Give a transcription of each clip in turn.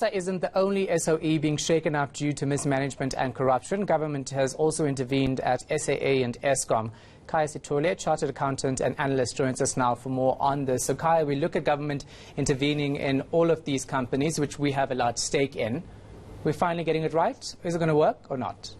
Prasa isn't the only SOE being shaken up due to mismanagement and corruption. Government has also intervened at SAA and Eskom. Khaya Sithole, Chartered Accountant and Analyst, joins us now for more on this. So Khaya, we look at government intervening in all of these companies, which we have a large stake in. We're finally getting it right. Is it going to work or not?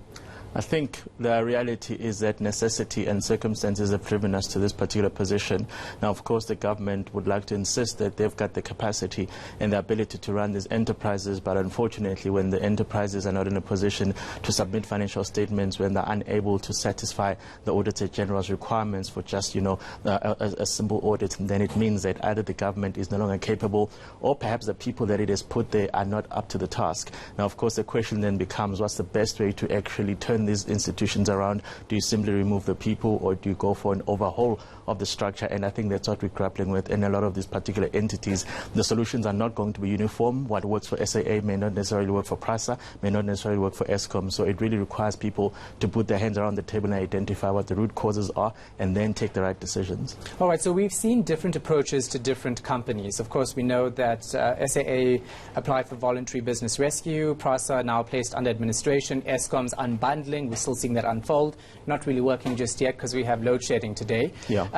I think the reality is that necessity and circumstances have driven us to this particular position. Now, of course, the government would like to insist that they've got the capacity and the ability to run these enterprises, but unfortunately, when the enterprises are not in a position to submit financial statements, when they're unable to satisfy the Auditor General's requirements for just, a simple audit, then it means that either the government is no longer capable or perhaps the people that it has put there are not up to the task. Now, of course, the question then becomes, what's the best way to actually turn these institutions around? Do you simply remove the people, or do you go for an overhaul of the structure? And I think that's what we're grappling with in a lot of these particular entities. The solutions are not going to be uniform. What works for SAA may not necessarily work for Prasa, may not necessarily work for Eskom. So it really requires people to put their hands around the table and identify what the root causes are and then take the right decisions. All right, so we've seen different approaches to different companies. Of course, we know that SAA applied for voluntary business rescue, Prasa now placed under administration, Eskom's unbundling. We're still seeing that unfold. Not really working just yet because we have load shedding today. Yeah.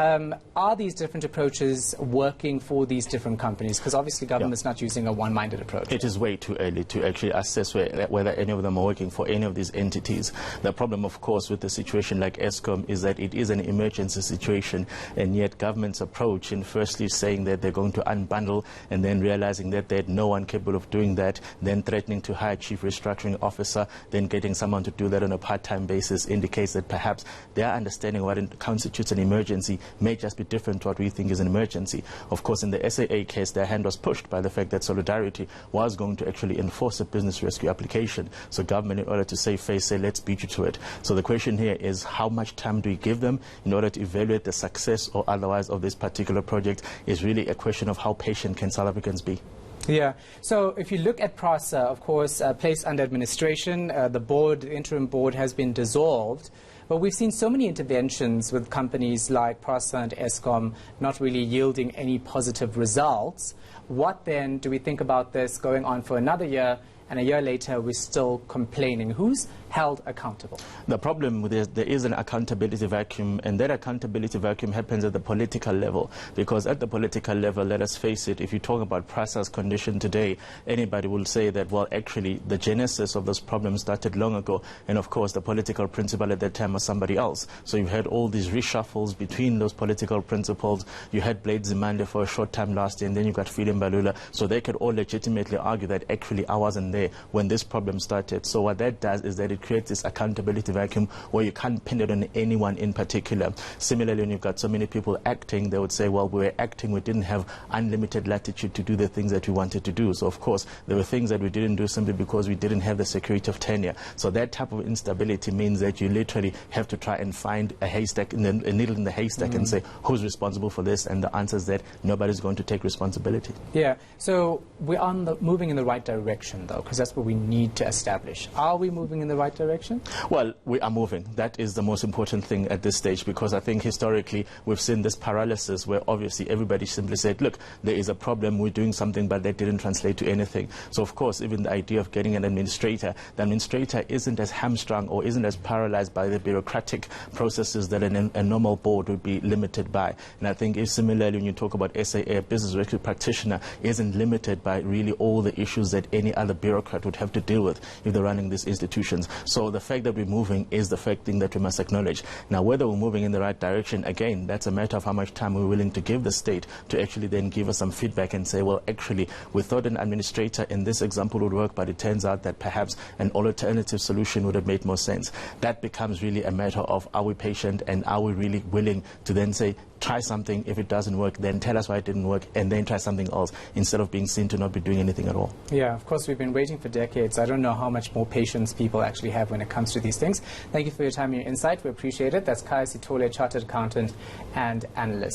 Are these different approaches working for these different companies? Because obviously government's not using a one-minded approach. It is way too early to actually assess whether any of them are working for any of these entities. The problem, of course, with a situation like Eskom is that it is an emergency situation, and yet government's approach in firstly saying that they're going to unbundle and then realizing that they had no one capable of doing that, then threatening to hire a chief restructuring officer, then getting someone to do that on a part-time basis indicates that perhaps their understanding of what constitutes an emergency may just be different to what we think is an emergency. Of course, in the SAA case, their hand was pushed by the fact that Solidarity was going to actually enforce a business rescue application. So government, in order to save face, say, let's beat you to it. So the question here is, how much time do we give them in order to evaluate the success or otherwise of this particular project? Is really a question of how patient can South Africans be. Yeah. So if you look at Prasa, of course, placed under administration, the interim board has been dissolved. But we've seen so many interventions with companies like Prasa and Eskom not really yielding any positive results. What then do we think about this going on for another year, and a year later we're still complaining? Who's held accountable? The problem with this, there is an accountability vacuum, and that accountability vacuum happens at the political level. Because at the political level, let us face it, if you talk about Prasa's condition today, anybody will say that, well, actually, the genesis of those problems started long ago, and of course, the political principal at that time was somebody else. So you've had all these reshuffles between those political principals. You had Blade Zimande for a short time last year, and then you got Freedom Balula. So they could all legitimately argue that actually I wasn't there when this problem started. So what that does is that it creates this accountability vacuum where you can't pin it on anyone in particular. Similarly, when you've got so many people acting, they would say, well, we were acting, we didn't have unlimited latitude to do the things that we wanted to do. So, of course, there were things that we didn't do simply because we didn't have the security of tenure. So that type of instability means that you literally have to try and find a haystack, a needle in the haystack and say, who's responsible for this? And the answer is that nobody's going to take responsibility. Yeah, so we're moving in the right direction, though, because that's what we need to establish. Are we moving in the right direction? Well, we are moving. That is the most important thing at this stage, because I think historically we've seen this paralysis where obviously everybody simply said, look, there is a problem, we're doing something, but that didn't translate to anything. So, of course, even the idea of getting an administrator, the administrator isn't as hamstrung or isn't as paralyzed by the bureaucratic processes that a normal board would be limited by. And I think if similarly when you talk about SAA, a business rescue practitioner isn't limited by really all the issues that any other bureaucrat would have to deal with if they're running these institutions. So the fact that we're moving is the fact thing that we must acknowledge. Now, whether we're moving in the right direction, again, that's a matter of how much time we're willing to give the state to actually then give us some feedback and say, well, actually, we thought an administrator in this example would work, but it turns out that perhaps an alternative solution would have made more sense. That becomes really a matter of, are we patient and are we really willing to then say, try something, if it doesn't work, then tell us why it didn't work, and then try something else, instead of being seen to not be doing anything at all. Yeah, of course, we've been waiting for decades. I don't know how much more patience people actually have when it comes to these things. Thank you for your time and your insight. We appreciate it. That's Khaya Sithole, Chartered Accountant and Analyst.